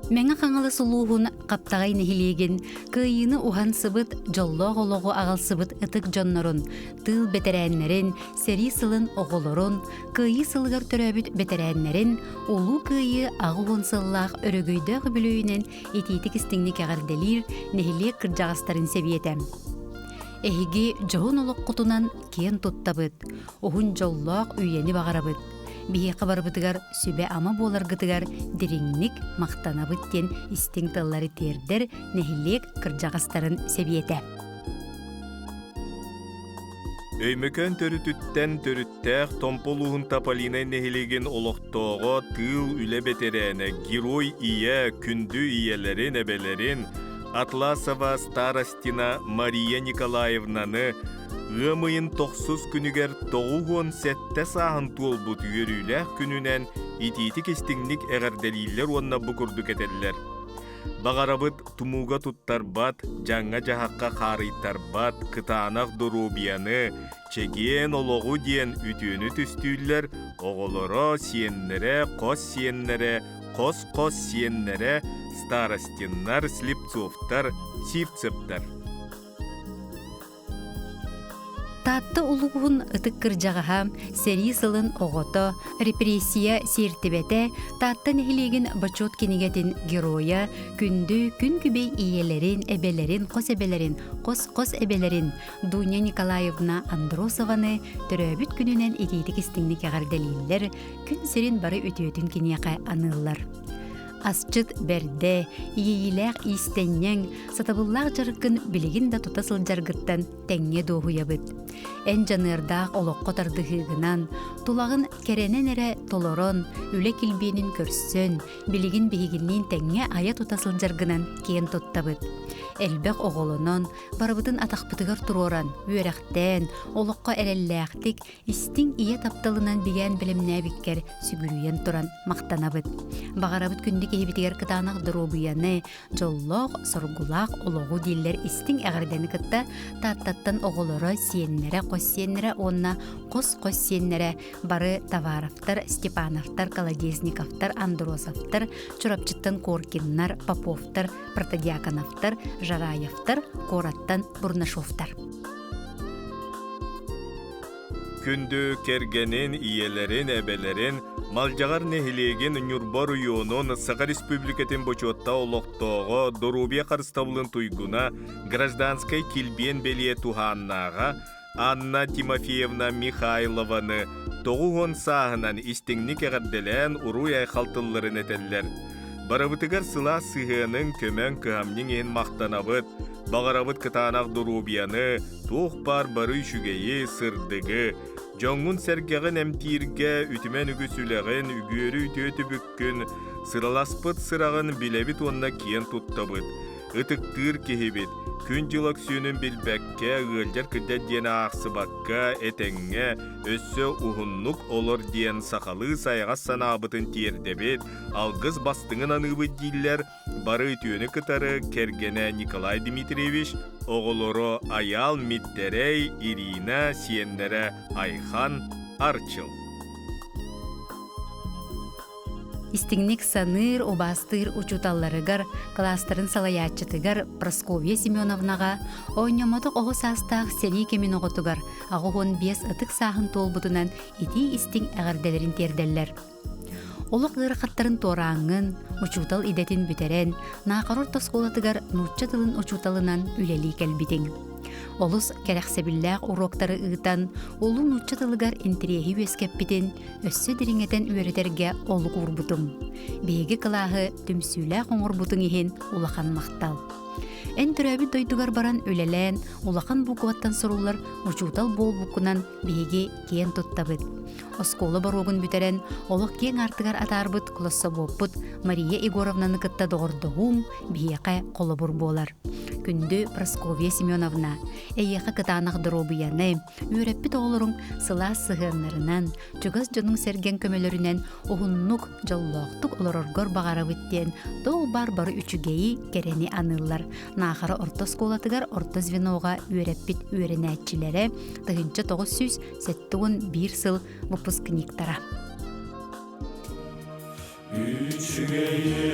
Мәңі қаңылы сұлуғын қаптағай нехилеген, күйіні ухан сыбыт, жоллоғ-олоғу ағал сыбыт ытық жоннорын, тыл бетерәннерін, сәрі сылын оғылырын, күйі сылғар төрәбіт бетерәннерін, олу күйі ағуын сыллақ өрігүйдөғі бүлөйінен етейтік істіңні кәғарделер нехилек кіржағастарын сәбиетем. Әйге жоғын олық құтынан кен тұттабыт, оғын жоллоғ үйені бағарабыт. Бихеқы барбытыгар сүбе ама боларгытыгар диреңник мақтанабыттен истің тыллары тердер нехилек кыржағастарын себиете. Өймөкөн төрүтүттен төрүттәк томполуғын тапалина нехилеген олықтоғы тыл үле бетерәне герой ие күнді иелерин әбелерин Атласова старостина Мария Николаевнаны Өмайын тоқсыз күнігер тоғуғын сәтті сағын толбут үйерүйләк күнінен ититик истиңник әғәрделейлер онна бұкұрдық әтелілер. Бағарабыт тумуға туттарбат, жаңа жағаққа қарыйтарбат, кытанақ дұрубияны, чеген олоғу ден үтіні түстүйлер, оғылыро сиеннере, қос сиеннере, қос сиеннере, старостиннар, слепцовтар, сипцептар. Татты улуғын ытык кыржағаға, сәрі сылын оғыты, репрессия сертібеті, татты нехилеген бачот кенегетін героя, күнді күн күбей иелерін, әбелерін, қос әбелерін, Дуня Николаевна Андросованы түрөбіт күнінен етейтік істіңні кәғарделейлер, күн сірін бары өтөтін кенеға анылар. Асчыт бәрді, иейләк истеннен, сатабыллақ жарықын білігін да тұтасыл жарғыттан тәңе доғуябыт. Ән жанырдақ олыққа тардығығынан, тулағын кәренен әрі толорон, үлі келбенін көрсін, білігін бігігінен тәңе ая тұтасыл жарғынан кен тұттабыт. Әлбәқ оғылынан, барабытын атақпытығар тұроран, өрәқтен, олыққа әрелләқтік, истің ие тапталынан біген білімнә біккер сүгіруен тұран мақтанабыт. Бағарабыт күнді кебетігер кытанақ дұрубияны, жоллоқ, сұргулақ, олығы дейлер истің әғірдені кітті, таттаттан оғылыры сиеннері, қос сиеннері, онна қос сиеннері, бары Таваровтар, Степановтар, Колодезниковтар, Андросовтар, Чурапчыттан Коркиннар, Поповтар, Протодиаконовтар, Жараевтар, Кораттан Бурнашовтар. Күнді кергенин иелерин әбелерин малжағар нехилеген Нюрбор уйонун Саға Республикатын бочотта олықтоғы Дорубия қарыстабылын туйгуна гражданскай килбен белие туханнаға Анна Тимофеевна Михайлованы тоғуғын сағынан истіңнік әғадделен ұруй айқалтыларын әтелілер. Барабытыгар сыла сығының көмін көмнің ең мақтанабыт, бағарабыт кытанақ Дорубияны туқ бар бары шүгейі сырдығы, жоңғын сәргеғін әмтирге үтімен үгісіліғін үгері үтеті бүккін, сыраласпыт сырағын білебіт онна киен тұттабыт. Үтіктір кехебет, күн жылық сүйінің білбәкке, ғылжар күддәт дені ақсыбаққа, әтәңге, өссі ұғынлық олар ден сақалы сайға санабытын тердебет, алғыз бастыңын аныбыт дейлер, бары үтіні кытары кергене Николай Дмитриевич, оғылыры Аял Миттерей, Ирина, Сиеннері Айхан, Арчыл. Истигник саныр, обастыр учуталларыгар, кластарын салаячытыгар Прасковья Семеновнаға, ойнамодық оғы састақ сәли кемін оғытыгар, ағуғын бес ытық сағын толбутынан ити истин әғарделерін терделлер. Олық ғырқаттарын тораңын, учутал идетін бүтерен, нақарор тосқолатыгар нұтчы тылын учуталынан үлелі кәлбітің. Олус кәрәқсәбілләқ уроктары ұғытан, олу нұтчы тылыгар интерегі өскәппітін, өссі діріңетен өретерге олық ұрбутым. Бейгі қылағы түмсүләқ оңырбутың ехен улақан мақтал. Ән түрәбі дойдугар баран өлелән, улақан бұқуаттан сұрулар учутал бол бұқынан бейге кен тұттабыд. Осколы баруғын бүтерен, олық кен артығар атарбыд класса боппыд Мария Егоровнаны кытта доғырдығым бейеқай қолы бұр болар. Күнді Прасковья Семеновна, әйеқі кытанақ дұробияны, үйрәппі тоғылырың сыла сығынларынан, жүгіз жының сәрген көмелерінен оғыннық жаллақтық олароргор бағарабыттен, тоғы бар бары үчігейі керені анылар. Нақары орта сколатыгар орта звеноға үйрәппіт үйренәтчілері тұғынчы 981 сыл выпускниктара. Үчігейі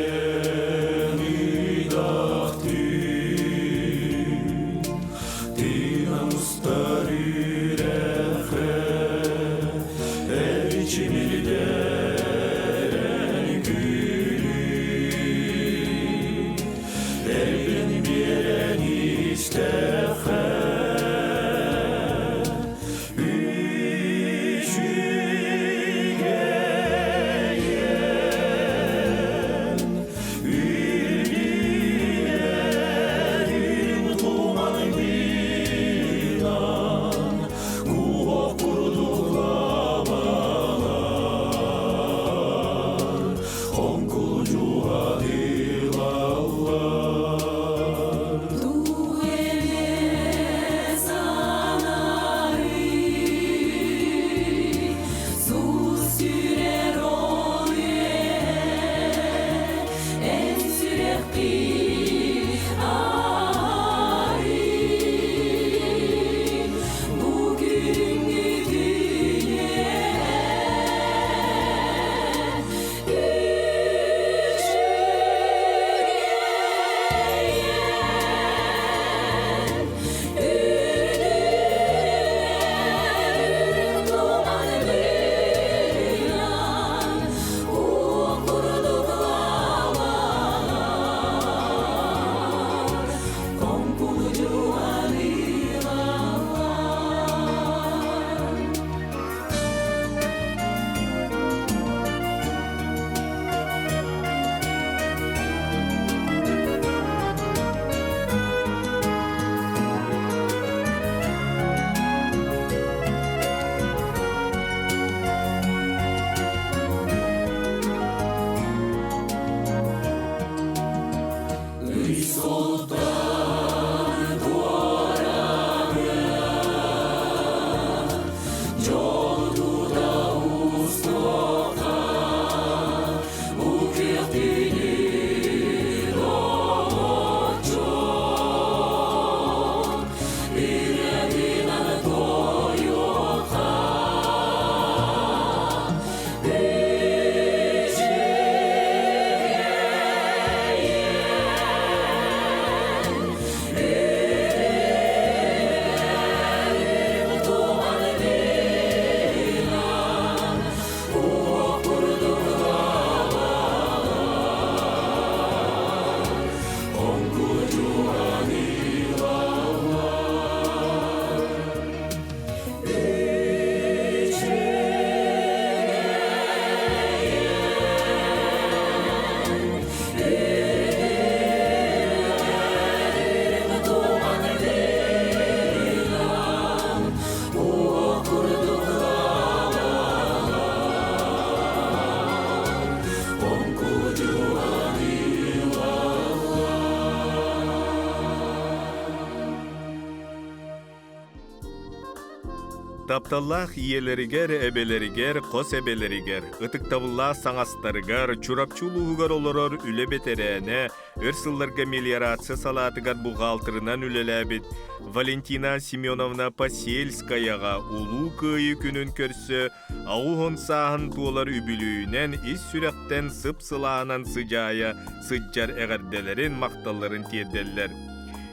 Тапталлах иелеригер, эбелеригер, қос эбелеригер, ытыктабыллах саңастарыгар, чурапчулуугар олорор үле бетерәне, өрсылларга мелиорация салатыгар бухгалтерынан үлеләбит, Валентина Семеновна Посельскаяга улуу кыйы күнүн көрсө, аухон саһын туолар үбүлүүнен ис сүрәктен сып-сылаанан сыжая, сыджар эгерделерин макталларын тиедделлер.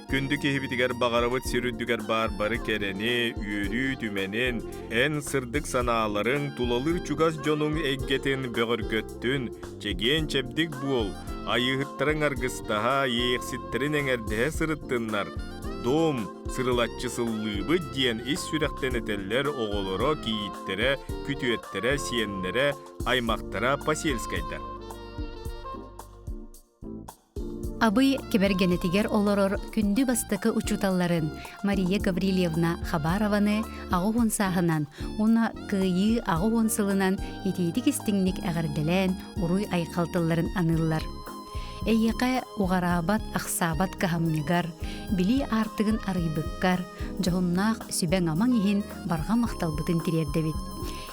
Күндү кехибитигер бағарабыт сүрүддүгер бары керени, үйрүү түменин, эн сырдык санааларын тулалыр чугас жонуң эггетин бөгөргөттүн, чеген чебдик бол, айыгыттарын аргыстаха, ейекситтерин эңердеhe сырыттыннар, дом сырылатчы сыллыбы диен ис сүрәктен этеллер оголоро, кийиттере, күтүеттере, сиеннере, аймактара Посельскайда. Абый кебергенетигер олорор күндү бастыкы учуталларын Мария Гаврилевна Хабарованы агуон саһынан, уна кыйы агуон сылынан итидик истиңник әгәрделән уруй айқалтыларын аныллар. Эйеқэ уғарабат ақсабат кахамнигар, били артыгын арыйбыккар, жоғымнақ сүбәң аман ихин барға мақталбытын тирердебит.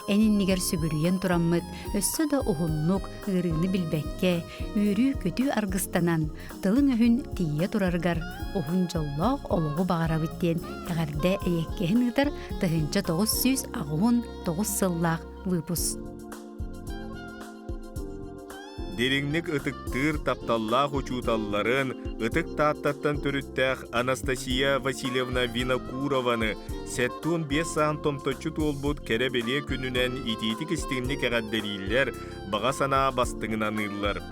Эниннигер сүгүрүйен тураммыт, өссө да ухуннук, ырыны билбәкке, үйрүү көтүү аргыстанан, тылың өһүн тие тураргар, ухун жоллоқ олугу бағарабыттен әгәрдә эйеккеһин ытар тыһынча 900 агуун 9 сыллақ выпуск. Дереңнік ытыктыр тапталлах учуталларын ытык тааттаттан төрүттәх Анастасия Васильевна Винокурованы сәттуын 5 саан томточу толбут керебеле күнүнен ититик истигинник әгәдделилер баға сана бастыңынан ыйлар.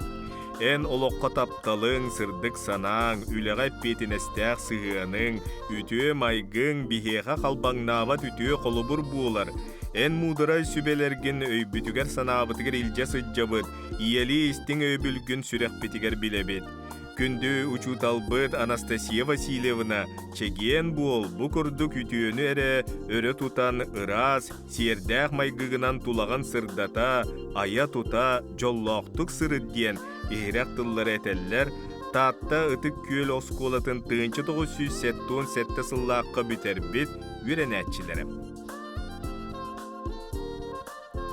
Эн олоққа тапталың, сырдык санаң, үләғай петінестәқ сығының, үтіе майгың, бихеға қалбаңнават үтіе қолыбыр буолар. Эн мудырай сүбелерген өйбүтігер санабытыгер илже сыджабыт, иели истің өйбүлгін сүрек бетігер билебет. Күнді учуталбыт Анастасия Васильевна, чеген бол, бұ күрдік үтіені әрі өрі тутан ырас, сердәқ майгығынан тулаған сырдата, ая тута, жоллақтық сырыд ден, ehiraq tılları etəller, taatта ıtık köl oskolatın tığınçı 907 sıllıqqa büterbit ürenətçilere.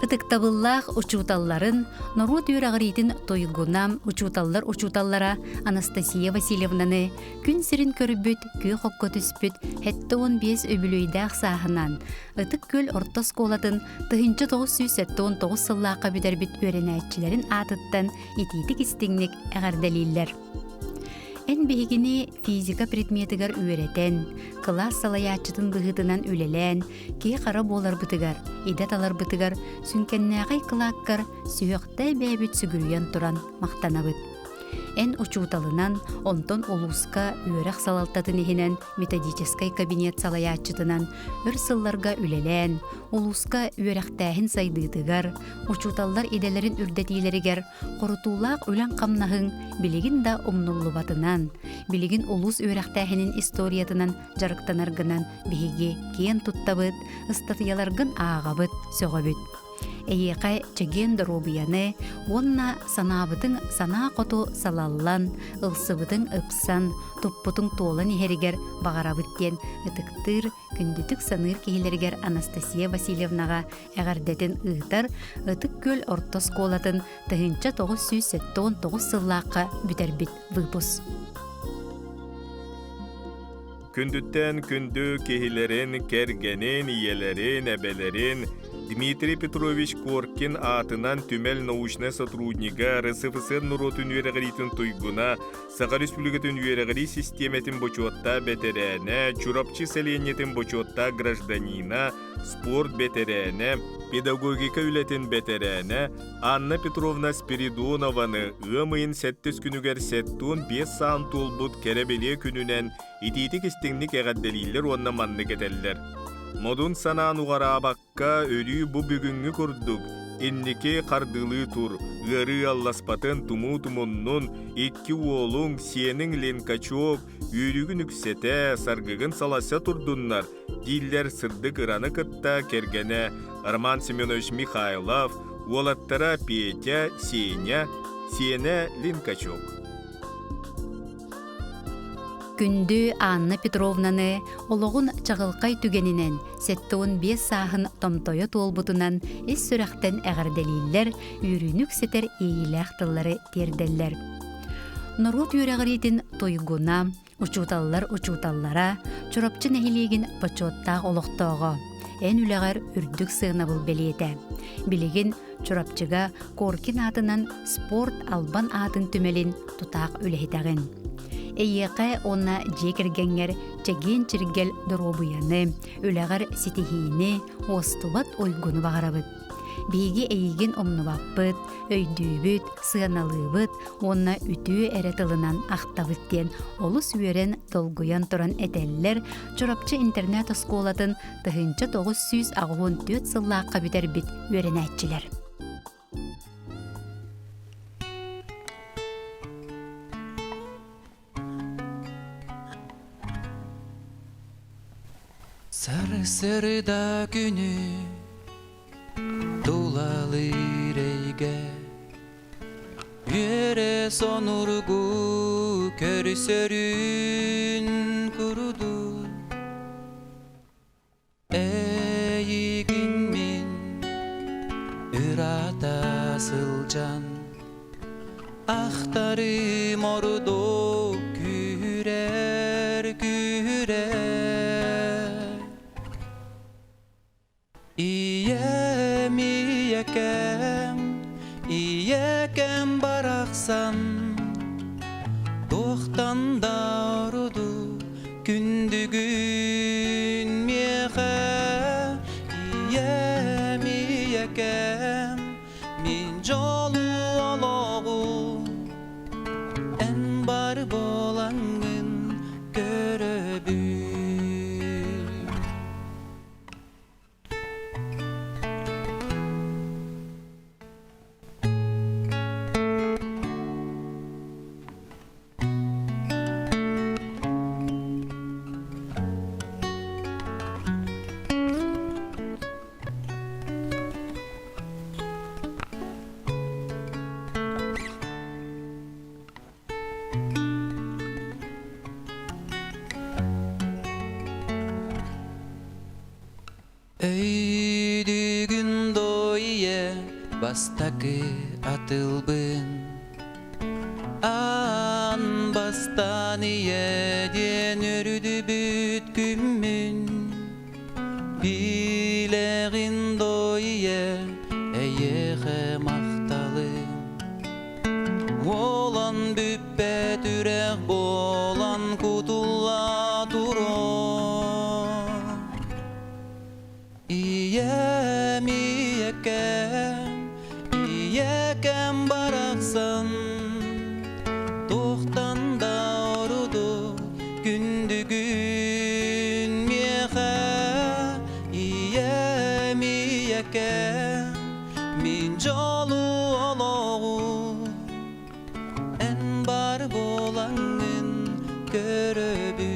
Ытыктабыллах учуталларын Нору дүйрағыритін тойгунам учуталлара Анастасия Васильевнаны күн сирин көрбүт, көй қоққа түспүт, хетті 15 өбілөйдәқ сағынан. Ытык көл орта сколатын тыхынчы 979 сыллаққа бүдербит өренәтчілерін атыттан ититик истигник әғарделилер. Эн бейгini физика предметігер үйретен, класс салаячытын бұғытынан үлелен, кей қара болар бұтығар, идет алар бұтығар, сүнкеннәғай қылаққар, сүйіқті бәбіт сүгірүйен тұран мақтанабыт. Эн учуталынан онтон улуска үйрек салалтатын ихинен методическай кабинет салаячытынан өр сылларга үлелен, улуска үйректәхін сайдыдыгар, учуталлар иделерин үрдетилеригер, корутулақ үлен қамнахын билигин да умнуллубатынан, билигин улус үйректәхінің историятынан жарықтанаргынан биһиги кен туттабыт, ыстатыяларгын ағабыт, сөғабыт. Эйеқай чеген дорубияны, онна санабытың сана қоту салаллан, ылсыбытың ыпсан, туппутың толан ихеригер бағарабыттен ытыктыр, күндүтік саныр кейлергер Анастасия Васильевнаға әғардетін ыйтар, ытык көл орта сколатын тыхынча 979 сыллаққа бүтербит выпуск. Күндүттен күндү кехилерин, кергенин, иелерин, эбелерин, Дмитрий Петрович Коркин атынан түмел научный сотруднига РСФСР Нурот университетин туйгуна Саха Республикатын университет системетин бочотта бетерене, чурапчы селенетин бочотта гражданина, спорт бетерене, педагогика үлетин бетерене, Анна Петровна Спиридонованы ымыйын 7 күнүгер 5 саан толбут керебеле күнүнен ититик истиңник әгәдделилер онна манны кетеллер. Модун санаан уғарабаққа өлі бұ бүгінгі көрдік. Эннеке қардылы тұр, ғыры алласпатын туму-тумуннун, 2 олың сенің ленкачок, үйрігін үксете, саргығын саласа тұрдыннар. Диллер сырдық ыраны кытта кергене Роман Семенович Михайлов, олаттара Петя, Сеня, Сеня ленкачок. Күндү Анна Петровнаны ологун чагылкай түгенинен сеттуун 5 саахын томтойо толбутунан ис сүрәхтен әгәрделилләр үрүнүк сетер ийиләхтыллары терделләр. Норут юрәгәритин тойгуна, учуталлара, чурапчы нәһилеген почоттаах олохтоого. Эн үләгәр үрдүк сыына бул белиете. Билигин чурапчыга Коркин атынан спорт албан атын түмелин тутаак үлэхитәген. Эйеқэ онна жекергенгер чеген чиргел доробуяны, үләгәр ситихини, остубат ойгуну бағарабыт. Биги эйген омнубаппыт, өйдүүбүт, сыаналыыбыт, онна үтүү эретылынан ахтабыттен олус үйерен долгуян туран этеллер чурапчы интернет осколатын тыхынча 964 сыллааққа бүтер бит үйеренәтчилер. Sarı günü dolalır eyge Yere sonurgu körsörün kurudu Ey gün min ırata sılcan Ahtarım ordu kürer İyekem baraksan Tohtan da orudu Kündügün miyehe İyekem Min jolu ologu En bar bolangın göröbü Öydüğün doyuya bastaki atılbın An bastaniye diyen ürüdü bütkümün Bileğin doyuya eyeğe mahtalım Olan büppe türek bolan kutulla duron İyekem baraksan Tohtan da orudu Gündügün miyehe İyekem Min jolu ologu En bar bolangın göröbü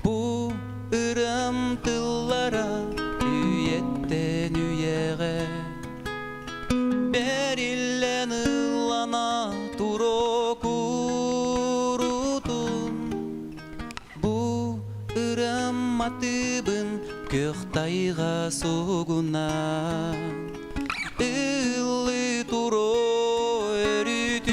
Bu ırımtıllara Üyetten üyege Berillen ıllana turo kurutun Bu ırım atıbın Köktayga soguna Illı turo örütün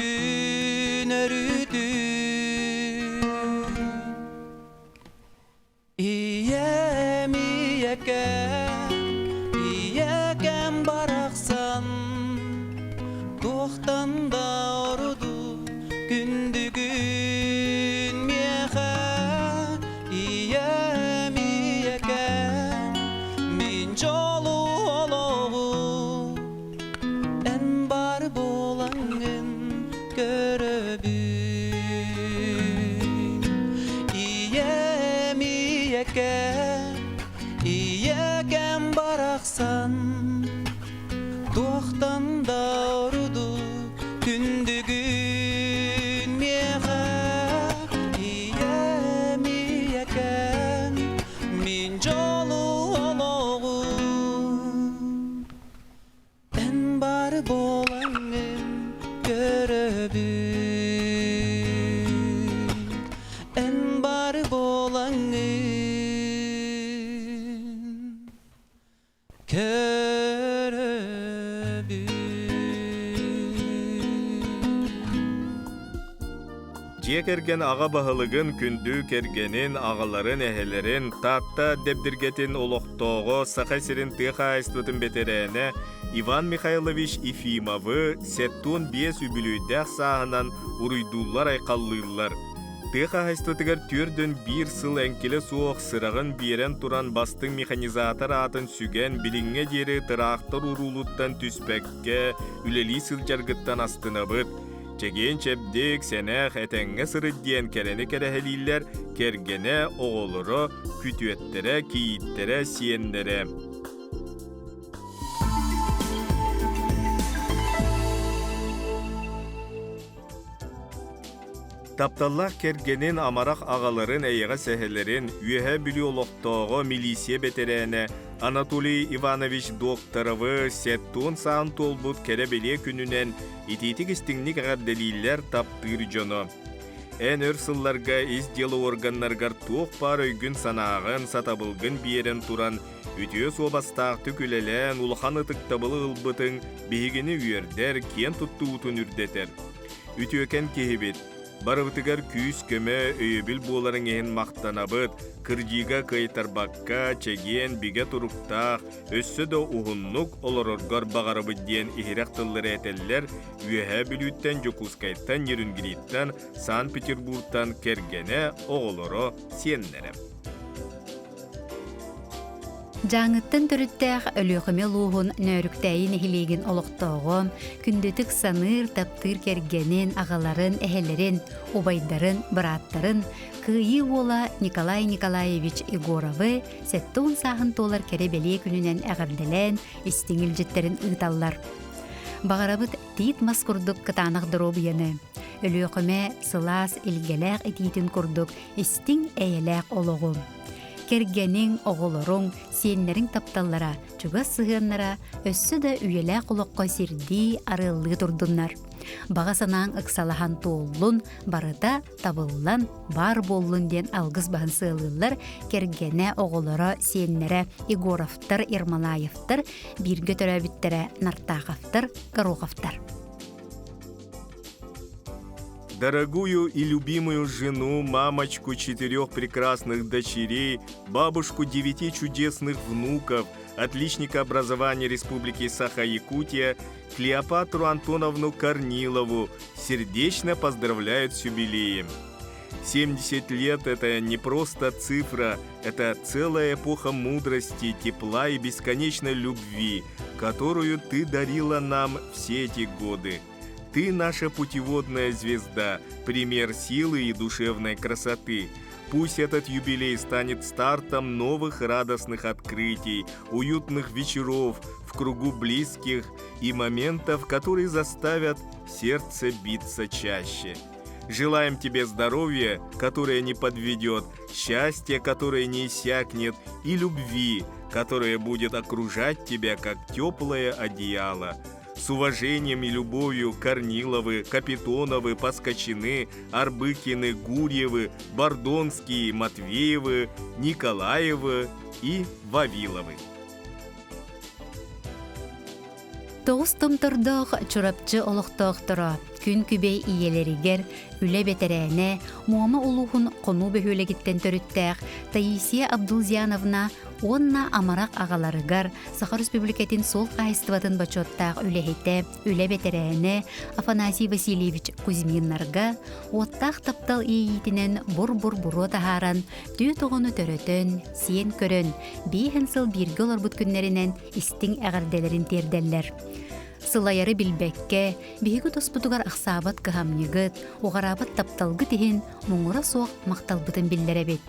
İyekem baraksan Tohtan da orudu Gündügün miyehe İyekem Min jolu ologu En bar bolangın göröbün İyekem baraksan Tohtan da orudu Gündügün Сие керген аға бағылығын күнді кергенин ағаларын әхелерін татта дебдіргетін олықтоғы сақайсерін тыға айстытын бетерәне Иван Михайлович Ефимовы сеттун 5 үбілүйдәқ сағынан ұруйдулар айқаллылар. Тыға айстытығар түрдін 1 сыл әнкелі суық сырағын берен туран бастың механизатор атын сүген біліңе дері тырақтар урулуттан түспәкке үлелі сылжаргыттан астына бұд. Чеген чепдік сәнәқ әтәңе сырыдден кәрені кәрәхелілер кергене оғылыры, күтуеттері, кейіттері, сиендері. Тапталлах кергенин амарақ ағаларын әйіға сәхелерін үйәе білі олықтоғы милисия бетерәне Анатолий Иванович Докторовы сеттун саан толбут кәрәбеле күнінен итетік істіңнік ағар дәлейлер таптыр жоны. Ән өрсылларға із делі органнарғар тоқ бар өйгін санағын сатабылғын берін туран үтіе собастақты күлелән улхан ұтықтабылы ұлбытың бейгіні үйердер кен тұтты ұтын үрдетер. Үтіөкен кехебет. Барыбытыгар күйіс көмі өйебіл боларын ехін мақтанабыд, кырдига кайтарбакка, чеген, биге туруктақ, өссі да уғыннук олороргар бағарабыд ден ихирек тыллары әтеллер, үйәе білуттен жокускайттан ерінгіліттен Санкт-Петербургтан кергене оғылыры сеннерім. Жаңыттын түріттәқ өліғіме луғын нөріктәйін әхілеген олықтауғы, күндетік саныр таптыр кергенен ағаларын, әхелерін, обайдарын, бұраттарын, күйі ола Николай Николаевич Егоровы сәттуын сағын толар кәребеле күнінен әғірділен, істіңіл жеттерін ұйталлар. Бағарабыт тейт мас күрдік кытанық дұробияны. Өліғіме сылас илгеләқ етейтін күрдік, істің әйеләқ олығым. Кергенің оғылырың, сенлерің тапталлара, чуга сығынлара, өссі да үйелі құлыққа серді арылығы тұрдынлар. Баға санаң ықсалахан тооллун, барыда табыллан бар боллун ден алғыз бағын сығылылар, кергене оғылыра сенлері Егоровтар, Ермолаевтар, бірге төрәбіттері Нартақовтар, Гороховтар. Дорогую и любимую жену, мамочку 4 прекрасных дочерей, бабушку 9 чудесных внуков, отличника образования Республики Саха-Якутия, Клеопатру Антоновну Корнилову сердечно поздравляют с юбилеем. 70 лет – это не просто цифра, это целая эпоха мудрости, тепла и бесконечной любви, которую ты дарила нам все эти годы. Ты наша путеводная звезда, пример силы и душевной красоты. Пусть этот юбилей станет стартом новых радостных открытий, уютных вечеров в кругу близких и моментов, которые заставят сердце биться чаще. Желаем тебе здоровья, которое не подведет, счастья, которое не иссякнет, и любви, которая будет окружать тебя, как теплое одеяло. С уважением и любовью Корниловы, Капитоновы, Паскачины, Арбыкины, Гурьевы, Бордонские, Матвеевы, Николаевы и Вавиловы. Тоғыз тымтырдық чұрапчы олықтықтыра, күн күбей иелерігер, үлі бетерәне, Муама улуғын қону бөхөлегіттен төріттәқ, Таисия Абдулзияновна, онна амарақ ағаларығар, Сахар Республикатын сол қайыстыватын бачоттақ үләхеті, үлі бетерәне, Афанасий Васильевич Кузьминнарға, оттақ таптал иетінен бұр-бұр-бұро тахаран, түй тоғыны төрөтін, сиен көрін, бейхін сыл біргі олар бұт күнлерінен істің әғарделерін терделлер. Сылайары билбекке, биһиги тоспутугар ақсабат кыхамнигыт, оғарабат тапталгы тиһин мұңыра соқ мақталбытын биллеребет.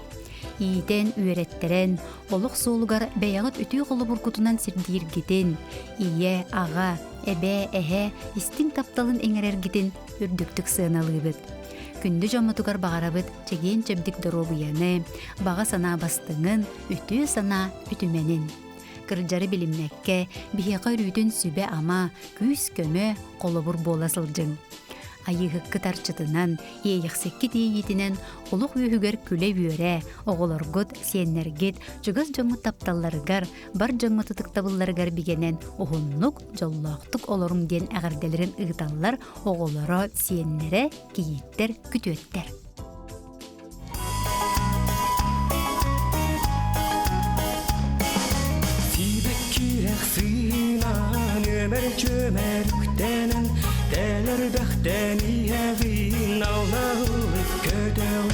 Иитен үйреттерен, олық соолугар бәяғыт үтүй қолы бұркутунан сирдииргитин, ие, аға, әбе, әхе, истин тапталын эңерергитин үрдүктүк сыналыбыт. Күнді жаматугар бағарабыт чеген чебдик доробуяны, баға сана бастыңын, үтүй сана үтіменин. Кырджары билимнекке, бихеқа үрүтін сүбе ама, күйс көмө, қолыбыр бола сылжың. айыгыккы тарчытынан, ейіксекки дейетінен, олық үйігер күле үйере, оғылыргыт, сеннергет, жүгіз жоңы тапталларыгар, бар жоңы тұтықтабылларыгар бігенен, оғыннық, жоллақтық олырым ден әғірделерін ұғыталлар, оғылары, сеннері, кейеттер, күтөттер. Çömerüktenin deler behteni evin Allah'ı ködeğin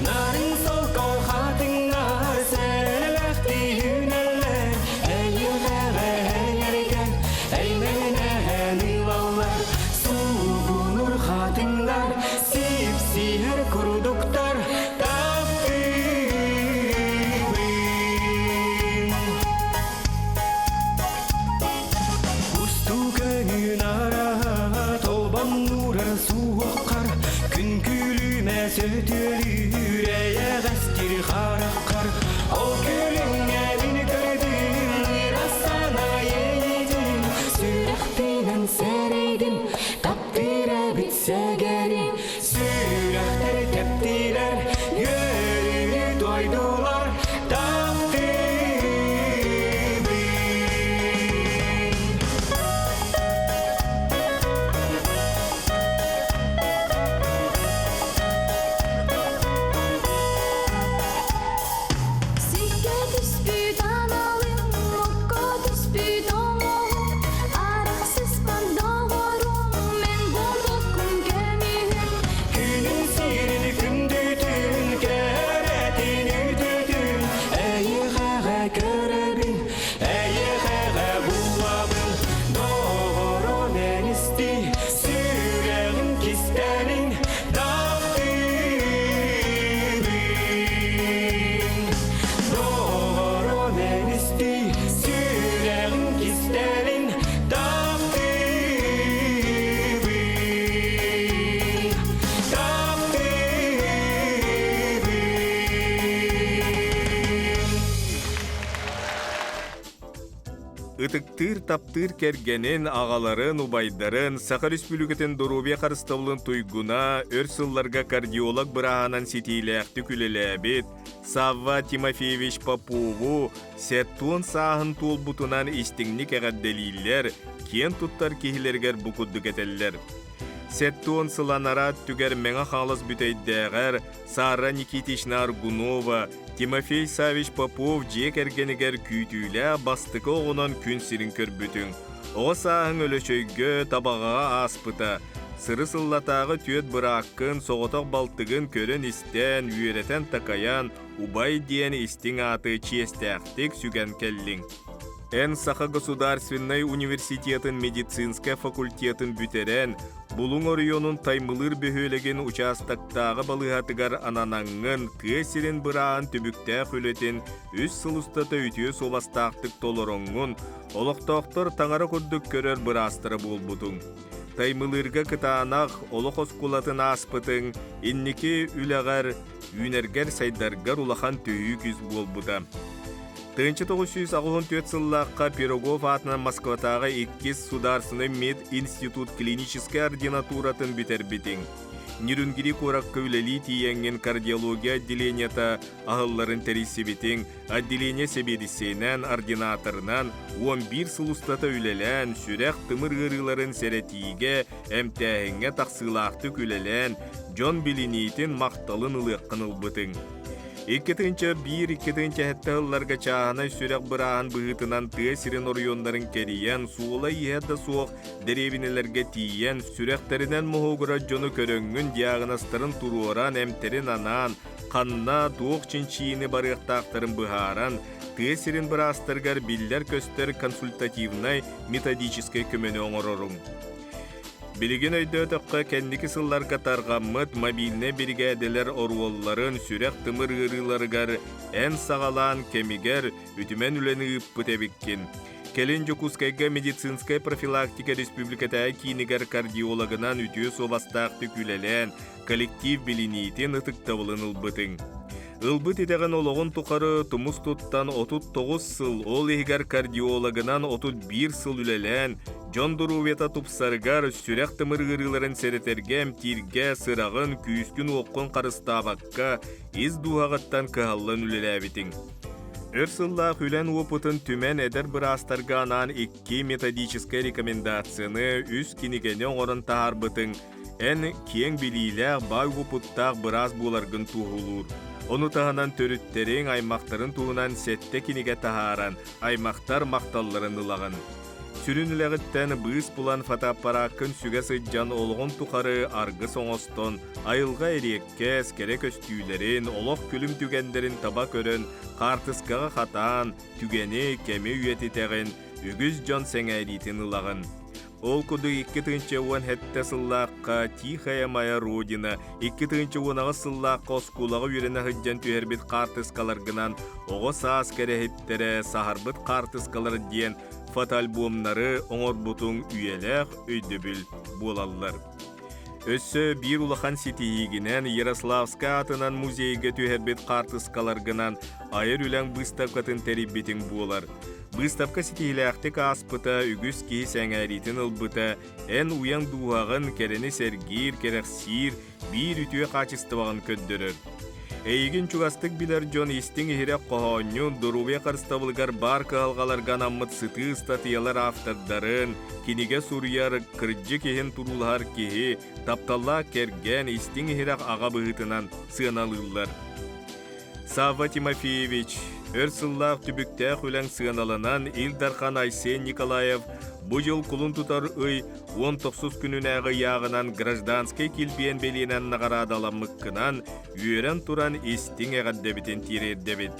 Narin sol kol hatınar Sene bekti hüneller Eyyüle eyyergen Eymene vallar Suğunur hatınar Sipsihir kuruduktar Ытыктыр таптыр кергенин агаларын убайдарын Саха Республикатын Дорубия карыстабылын туйгуна өр сылларга кардиолог быраханан сетилэхти күлелэбит Савва Тимофеевич Попову сеттуон саахын туолбутунан истиңник эгадделииллер кен туттар кихилергер букуддук этеллер. Сеттуон сыланарат түгер меңа халас бүтейдэгер Сара Никитична Аргунова Тимофей Савич Попов жек эргенигер күйтүйлэ бастыкы оғынан күн сирин көрбүтүн. Оға саахын өлөшөйгө табаға аспыта. Сыры сыллатағы түйет быраққын, соғытақ балтығын көрін істен, үйеретен такаян, убай диен истин аты чиестяқтик сүген келлин. Эн Саха Государственный университетін медицинская факультетін бүтерен, Булуң орионун таймылыр бөхөлеген участактағы балығатыгар ананаңын тесерін бұрағын түбікті қөлетін үс сылыстаты үтіе собастақтық толороңын, олықтақтыр таңары күрдік көрер бұрастыры болбудың. Таймылырға кытанақ олық оскулатын аспытың, иннеке үләғар, үйнергер сайдаргар улахан түйі күз болбуда. 1964 сыллаққа Пирогов атынан Москватағы 2 сударсыны мединститут клинический ординатуратын бітербітін. Нирюнгири қораққа үләлі тиенген кардиология отделенията ағылларын тәрісебітін, отделение себедісейнен ординаторынан 11 сылыстата үләлән, сүрәқ тымыр ғырыларын сәрәтиге, әмтәхінге тақсылақты үләлән, Джон Билинейтін мақталын ұлыққын ұлбытын. 2-1-2 хәттәлләргә чағына сүрәк бұрағын бұғытынан тесірін орионларын кериен, суыла ехәді суық деревинелерге тиен, сүрәқтерінен мұғығыра жоны көріңін диагностарын тұруыран әмтерін анан, қанна туық чинчиіні барықтақтарын бұғаран, тесірін бұрастырғар биллер көстер консультативнай методическай көмені оңырырың. Билеген өйді өтіққа кәндікі сыллар қатарғаммыт мобильне бригадалар оруолларын сүрәк тымыр ғырыларығар ән сағалан кемигер үтімен үлені үппіт әбіккен. Келен Жокускайга медицинская профилактика республикатағы кейінігер кардиологынан үтіе собастақты күлелен коллектив билинейтен ұтықтабылын ұлбытың. Ылбыт етеген олығын тұқары тұмыз тұттан 39 сыл, ол егер кардиологынан 31 сыл үлелен, Жон Дурубета тупсаргар сүрек тымыргырыларын серетергем тирге сырағын күйіскін оққын қарыстабаққа из дуағаттан кығаллан үлеләбітін. Өрсыллақ үлен опытын түмен әдір бір астарға анан 2 методический рекомендацияны үз кинегене оңырын тағарбытын ән кең білейләқ бай опыттақ біраз боларғын туғылыр. Оны тағынан төріттерін аймақтарын туғынан сәтте кинеге тағаран, аймақтар мақталларын ылағын. Сүрініләғіттен бұғыс бұлан фотоаппаракын сүгесі жан олғын тұқары арғы соңостон, айылға ерекке әскере көстүйлерін, олық күлім түгендерін таба көрін, қартысқаға қатан, түгені кәме үйететեղін, үгіз жан сәңәритін ылағын. Ол күді 2-тінші уан хәтті сыллаққа Тихая Моя Родина, 2-тінші уанағы сыллаққа оскулағы үйрені хүджен түйербет қартысқаларғынан, оғы саас кәрехеттері сахарбыт қартысқалар дейін фотоальбомнары оңыр бұтың үйеләқ өйдөбіл болалылар. Өссі бір улахан сетейгінен Ярославска атынан музейге түйербет қартысқаларғынан айыр үләң бұстапқатын тәріббетін болар. Бұстапқа сетейләқтік аспыта үгіз кейі сәңәретін ұлбыта, ән уян дуағын кәрені сәргер, кәрәқсир, бір үтіе қачыстывағын көддірір. Әйгін чуғастық білер жон естің ехерек қоғанын дұрубе қарыстабылғар бар қағалғаларған аммыт сыты статиялар автордарын, кенеге сұрияр кірджі кехен тұрулар кехе, тапталла кәрген естің ехерек аға бұғытынан сыналылар. Сава Тимофеевич, өрсыллақ түбіктәқ үләң сыналанан Илдархан Айсен Николаев бұ жыл құлын тұтар өй 19 күнінәғы яғынан гражданскай келбен беленен нағарадаламыққынан үйерен тұран естің әғаддебітен тирердебет.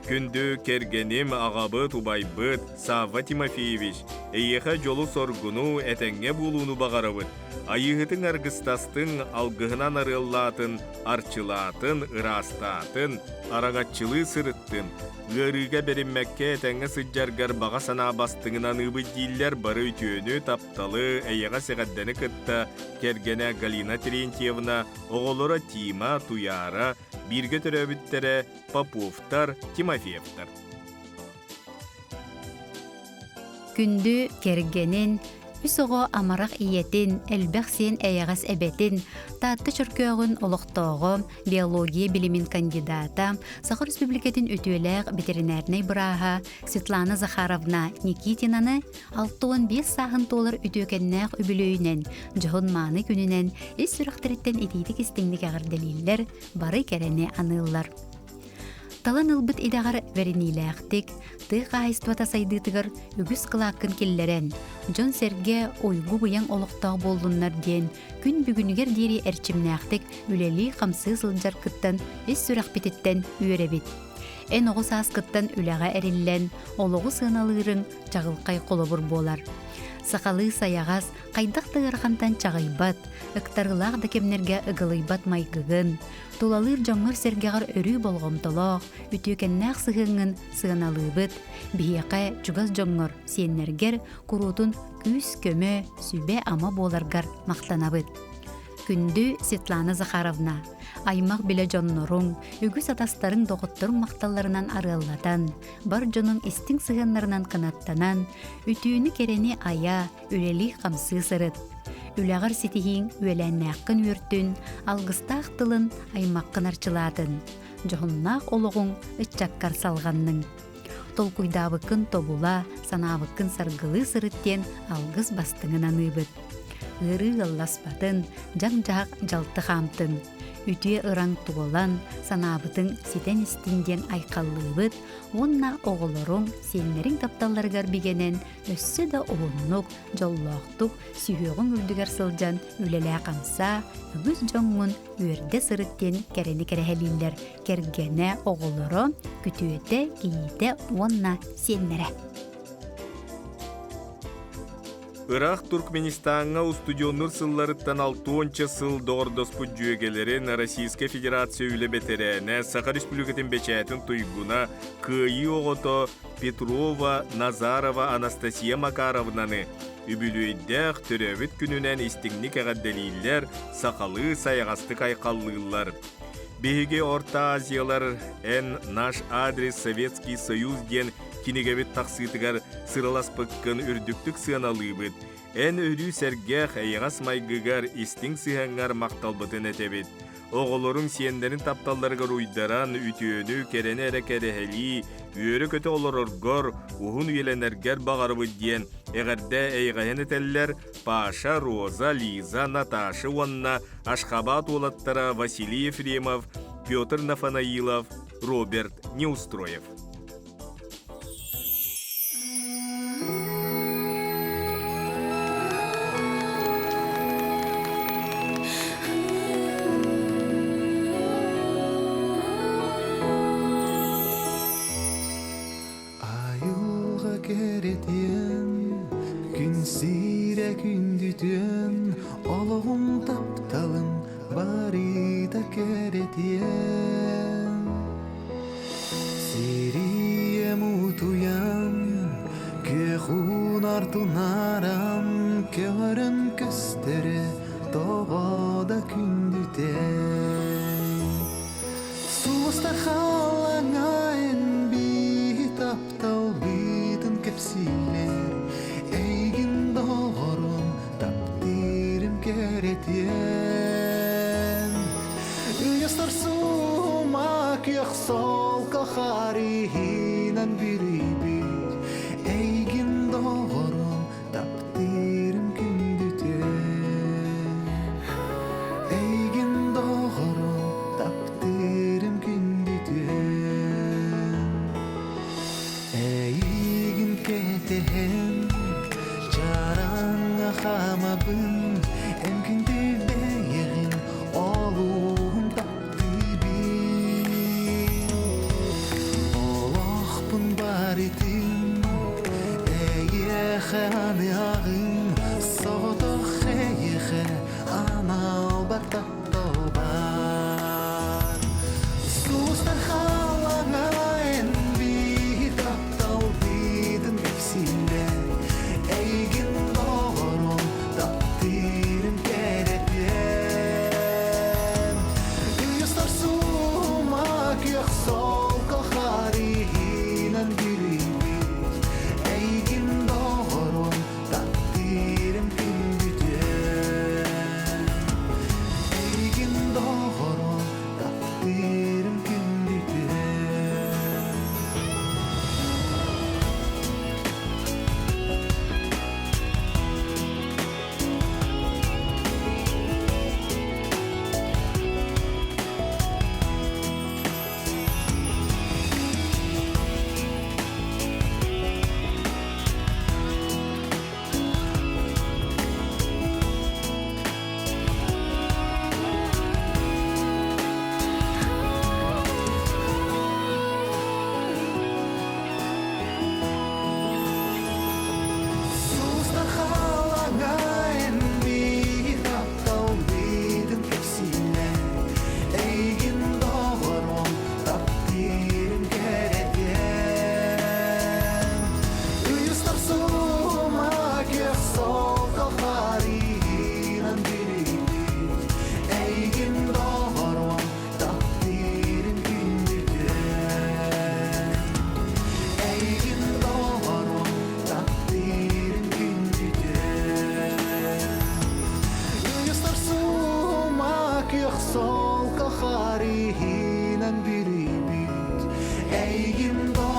Күнді кергенім ағабыт убайбыт Сава Тимофеевич, әйеға жолу соргуну әтәңе болуыну бағарабыт. Айығытың арғыстастың алғығынан арыллатын, арчылатын, ырастатын, арағатчылы сырыттын. Ғырыға берінмәкке әтәңе сыджарғар баға сана бастыңынан ұбы дейілер бары үтіөні тапталы әйеға сәғаддәні кытта кергене Галина Терентьевна, оғылыра Тима, Туяра, бірге түрәбіттері Поповтар, Тимофеевтар. Күнді кергенін, үсіғо амарақ иетін, әлбәқ сен әйағас әбетін, татты чүркөғін олықтоғы, биология білімін кандидата, Сахар Республикатын өтуеләқ ветеринарнай бұраға Светлана Захаровна Никитинаны 6-15 сағын толыр өтөкеннәқ үбілөйінен, жоғын маны күнінен, ес сүріқтереттен етейдік істіңдік ағырдалилер, бары кәрәне анылар. Талан ылбыт идағар верениләқтік, тыға айствата сайдытығыр үгіз қылақын келлерен. Жон Серге ойгу бұян олықтағы болдынлар ден, күн бүгінігер дері әрчімнәқтік үлелі қамсы сылджар кыттан, ес сүрақ бететтен үйеребет. Ән оғы саас кыттан үләға әріллән, олығы сыналырың жағылқай қолыбыр болар. Сақалы саяғас қайдақ тығырғантан чағайбат, ұқтарылақ да кемнерге ұғылайбат майгығын. Тулалыр жоңыр сергеғар өрі болғымтылақ, үтөкеннәқ сығыңын сығыналыбыт, бейеқе жүгаз жоңыр сеннергер құрутын күс көмі сүбе ама боларғар мақтанабыт. Күнді Светлана Захаровна, аймақ біле жоннорың, үгіз атастарын доғыттырың мақталарынан арыллатан, бар жонын істің сығынларынан қанаттанан, үтіуіні керені ая, үлелі қамсы сырыт. Үләғар сетихин үләннәққын өрттін, алғыстақ тылын аймаққын арчылатын. Жоғыннақ олығың үтчаккар салғанның. Толкуйдабықын тобула, санабықын сарғылы сырыттен алғыз бастыңынан ұйбыт. Үрі ғылласпатын, жан-жақ жалты қамтын. Үтіе ұран туғылан, санабытың сетен істінден айқаллыбыт, онна оғылырың сенлерің тапталарғар бігенен өссі да оғыннық, жоллақтық, сүйеғің үрдігер сылжан үлелі қамса, үгіз жоңын өрде сырыттен кәрені кәрәхелілер, кергені оғылыры, күтуеті, кейіті онна сенлері. Ирақ Туркменистанға устудионнур сылларыттан 6-ынчы сыл доғырдоспу жүйегелерін Российская Федерация үлі бетерәне Сахар Республикатын бечәтін туйгуна күйі оғыто Петрова, Назарова, Анастасия Макаровнаны үбілуйдәқ түрәвіт күнінен істігнік әғаддәлейлер сақалы саяғастық айқаллылар. Беге Орта Азиялар ән наш адрес Советский Союз ден кинигебит тақсытыгар сыраласпыккын үрдүктүк сыаналыыбыт, эн өрүү сәргәх айығас майгыгар истиң сыһаңар мақталбытын этебит. Оғолорун сиендерин тапталларга руйдаран үтүөнү керене эрекерехели, үөрө көтө олороргор, ухун үйеленергер бағарбыт диен, эгерде эйгаһен этеллер Паша, Роза, Лиза, Наташа уанна, Ашхабат улаттара Василий Ефремов, Петр Нафанаилов, Роберт Неустроев. Ayılga keretien, gün sire gündütün, Olağım taptalım, bari da keretien. Siriye mutuyan, kehun artunaram, Körün köstere, doğada gündüten. Sustar halanga en bir taptal bidin kepsiler, Eigin doğrun taptirim keretien. Üyastar sumak yaksal kaharihinan biribir, Eigin doğrun taptirim gündüten. Eigin doğrun taptirim gündüten. Eigin ketehen jaranga hamabın, en gündüde yerin oluğun taptibin. Olaqpın baritin, eyehe anıyağın, soğuduğ eyehe anal bataptobar. Sustar halanga en bir taptal bidin hepsinde, Eigin doğrun taptirim keretien. Üyastar sumak yaksal kaharihinan biribir, Eigin doğrun taptirim gündüten. Eigin doğrun taptirim gündüten. Sustar halanga en bir taptal bidin hepsine, Eigin doğrun taptirim keretien. Üyastar sumak yaksal kaharihinan biribir, Eigin doğrun taptirim gündüten. Eigin doğrun taptirim gündüten. Üyastar sumak yaksal kaharihinan biribir, Eigin doğrun